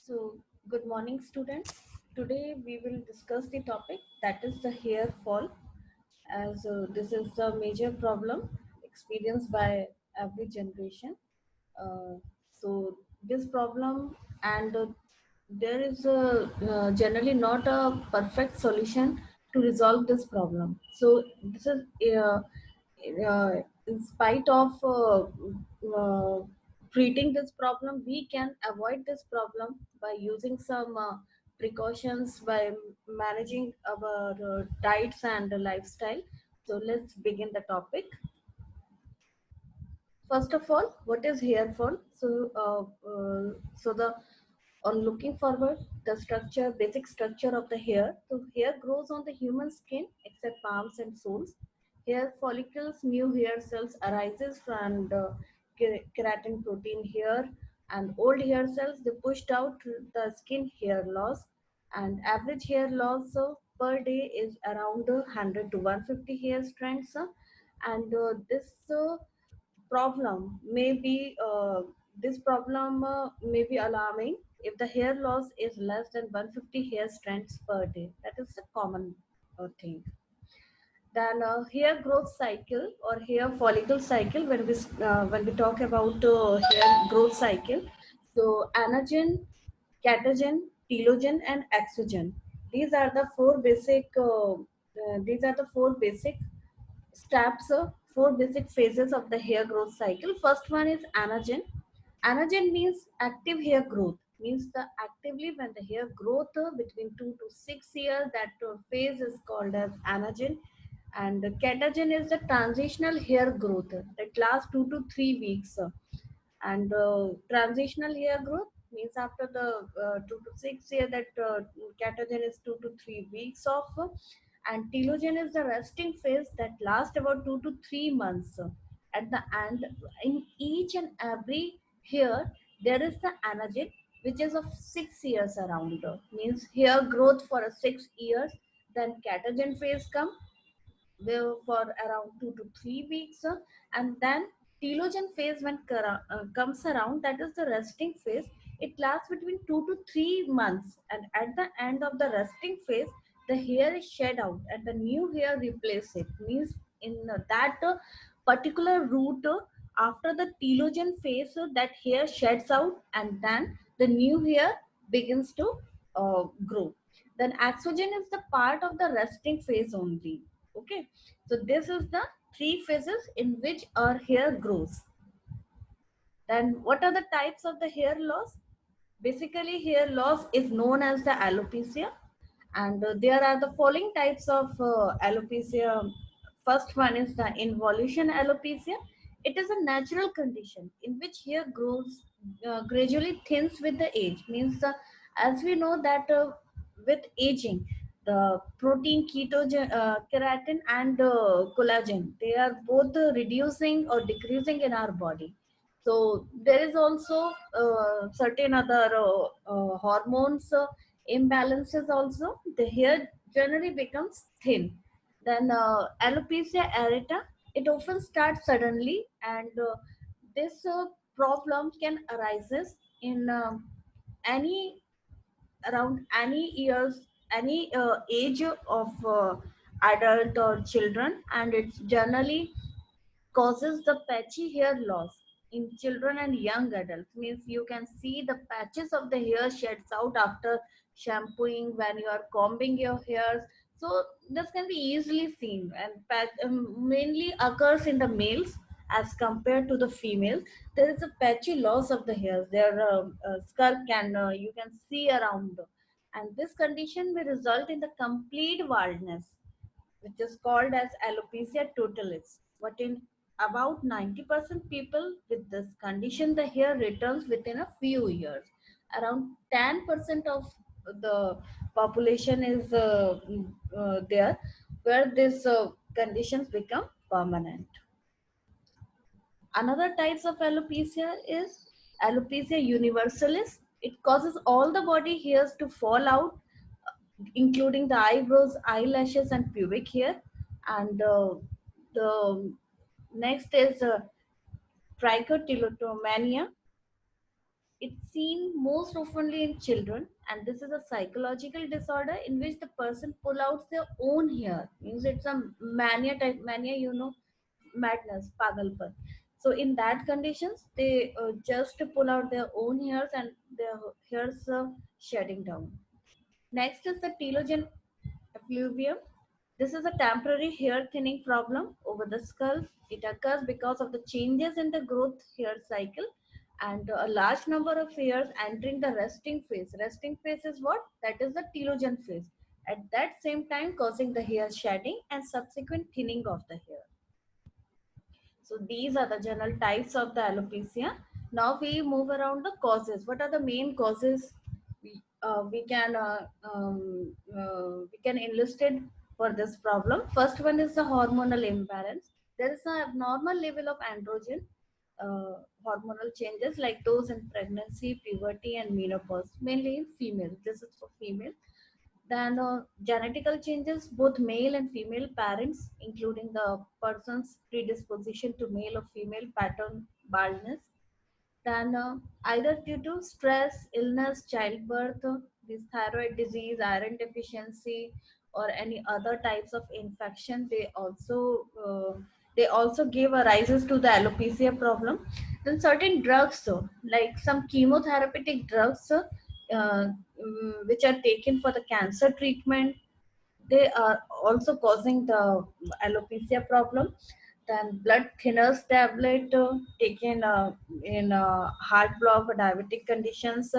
So, good morning, students. Today we will discuss the topic that is the hair fall, as this is the major problem experienced by every generation. Uh, so, this problem and there is generally not a perfect solution to resolve this problem. So, this is uh, in spite of uh, treating this problem, we can avoid this problem by using some precautions by managing our diets and lifestyle. So let's begin the topic. First of all, what is hair fall? So the on looking forward, the basic structure of the hair. So hair grows on the human skin except palms and soles. Hair follicles, new hair cells arises from keratin protein here, and old hair cells they pushed out the skin hair loss. And average hair loss per day is around 100 to 150 hair strands. And this problem may be this problem may be alarming if the hair loss is less than 150 hair strands per day. That is a common thing. Then hair growth cycle or hair follicle cycle. When we talk about hair growth cycle, so anagen, catagen, telogen, and exogen. These are the four basic. These are the four basic steps, four basic phases of the hair growth cycle. First one is anagen. Anagen means active hair growth. Means the actively when the hair growth between 2 to 6 years, that phase is called as anagen. And catagen is the transitional hair growth that lasts 2 to 3 weeks. And transitional hair growth means after the 2 to 6 year, that catagen is 2 to 3 weeks of, and telogen is the resting phase that lasts about 2 to 3 months. At the end, in each and every hair, there is the anagen which is of 6 years around. Means hair growth for 6 years, then catagen phase come will for around 2 to 3 weeks, and then telogen phase when comes around, that is the resting phase. It lasts between 2 to 3 months, and at the end of the resting phase, the hair is shed out and the new hair replace it. Means in that particular route, after the telogen phase, that hair sheds out and then the new hair begins to grow. Then exogen is the part of the resting phase only. Okay, so this is the three phases in which our hair grows. Then what are the types of the hair loss? Basically, hair loss is known as the alopecia, and there are the following types of alopecia. First one is the involution alopecia. It is a natural condition in which hair grows gradually thins with the age. Means as we know that with aging, the protein keratin and collagen, they are both reducing or decreasing in our body. So there is also certain other hormones imbalances also. The hair generally becomes thin. Then alopecia areata, it often starts suddenly, and this problem can arises in any around any years, any age of adult or children, and it's generally causes the patchy hair loss in children and young adults. Means you can see the patches of the hair sheds out after shampooing when you are combing your hairs. So this can be easily seen, and mainly occurs in the males as compared to the females. There is a patchy loss of the hairs. Their scalp can you can see around, and this condition may result in the complete baldness, which is called as alopecia totalis. But in about 90% people with this condition, the hair returns within a few years. Around 10% of the population is there where these conditions become permanent. Another types of alopecia is alopecia universalis. It causes all the body hairs to fall out, including the eyebrows, eyelashes, and pubic hair. And the next is trichotillomania. It's seen most oftenly in children, and this is a psychological disorder in which the person pull out their own hair. Means it's a mania type mania, madness, pagalpan. So in that conditions, they just pull out their own hairs and their hairs shedding down. Next is the telogen effluvium. This is a temporary hair thinning problem over the skull. It occurs because of the changes in the growth hair cycle and a large number of hairs entering the resting phase. Resting phase is what? That is the telogen phase. At that same time, causing the hair shedding and subsequent thinning of the hair. So these are the general types of the alopecia. Now we move around the causes. What are the main causes we can enlist it for this problem? First one is the hormonal imbalance. There is an abnormal level of androgen hormonal changes like those in pregnancy, puberty, and menopause, mainly in female. This is for female. Then genetical changes, both male and female parents, including the person's predisposition to male or female pattern baldness. Then either due to stress, illness, childbirth, this thyroid disease, iron deficiency, or any other types of infection, they also give a rises to the alopecia problem. Then certain drugs, like some chemotherapeutic drugs, which are taken for the cancer treatment, they are also causing the alopecia problem. Then blood thinners tablet taken in heart block or diabetic conditions,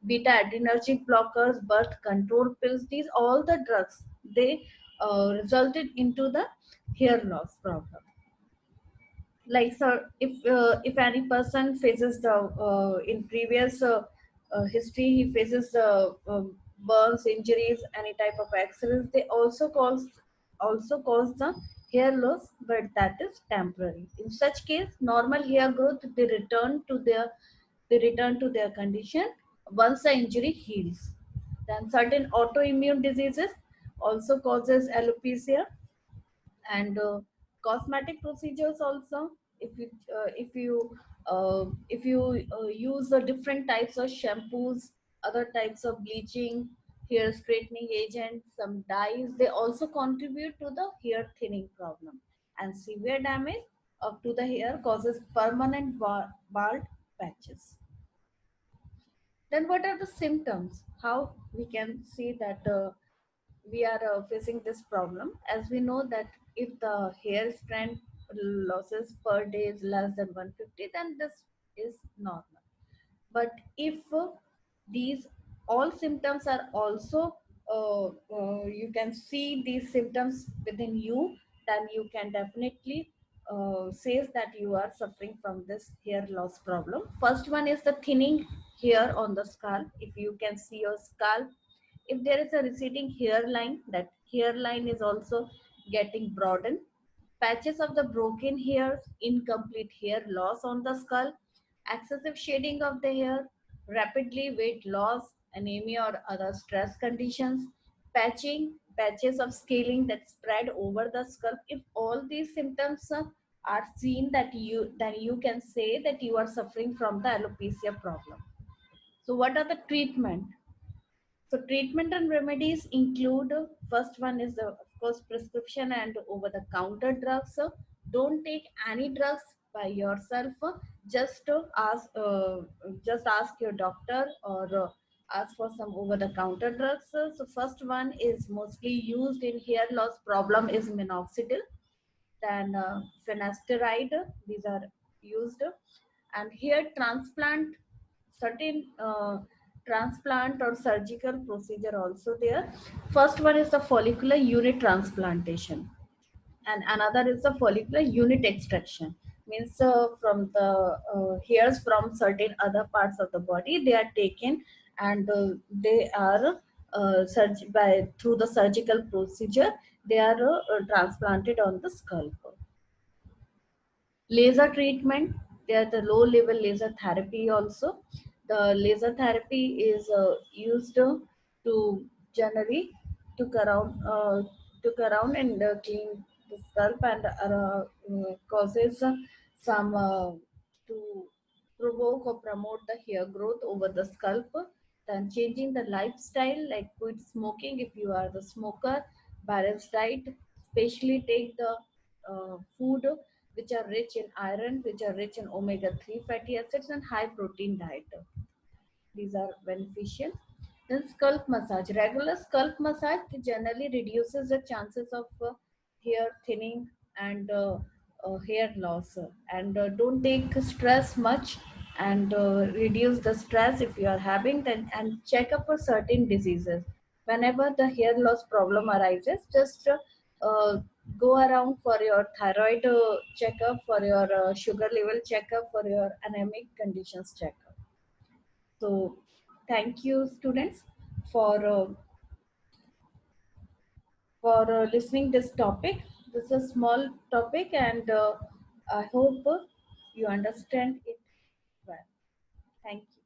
beta adrenergic blockers, birth control pills. These all the drugs, they resulted into the hair loss problem. Like, so if any person faces the in previous history, he faces the burns, injuries, any type of accidents, they also cause the hair loss, but that is temporary. In such case, normal hair growth, they return to their condition once the injury heals. Then certain autoimmune diseases also causes alopecia. And cosmetic procedures also, if you use the different types of shampoos, other types of bleaching, hair straightening agents, some dyes, they also contribute to the hair thinning problem. And severe damage up to the hair causes permanent bald patches. Then what are the symptoms? How we can see that we are facing this problem? As we know that if the hair strength losses per day is less than 150, then this is normal. But if these all symptoms are also you can see these symptoms within you, then you can definitely says that you are suffering from this hair loss problem. First one is the thinning hair on the scalp. If you can see your scalp, if there is a receding hairline, that hairline is also getting broadened. Patches of the broken hairs, incomplete hair loss on the skull, excessive shading of the hair, rapidly weight loss, anemia or other stress conditions, patches of scaling that spread over the skull. If all these symptoms are seen, that you then you can say that you are suffering from the alopecia problem. So what are the treatment? So treatment and remedies include, first one is the, of course, prescription and over the counter drugs. Don't take any drugs by yourself. Just ask your doctor, or ask for some over the counter drugs. So first one is mostly used in hair loss problem is minoxidil, then finasteride. These are used. And hair transplant, certain transplant or surgical procedure also there. First one is the follicular unit transplantation, and another is the follicular unit extraction. Means from the hairs from certain other parts of the body, they are taken, and they are by through the surgical procedure, they are transplanted on the scalp. Laser treatment, there the low level laser therapy also. The laser therapy is used to generally took around and clean the scalp, and causes some to provoke or promote the hair growth over the scalp. Then changing the lifestyle, like quit smoking if you are the smoker, balanced diet, especially take the food which are rich in iron, which are rich in omega-3 fatty acids and high protein diet. These are beneficial. Then scalp massage. Regular scalp massage generally reduces the chances of hair thinning and hair loss. And don't take stress much, and reduce the stress if you are having then, and check up for certain diseases. Whenever the hair loss problem arises, just uh, go around for your thyroid checkup, for your sugar level checkup, for your anemic conditions checkup. So thank you, students, for listening this topic. This is a small topic, and I hope you understand it well. Thank you.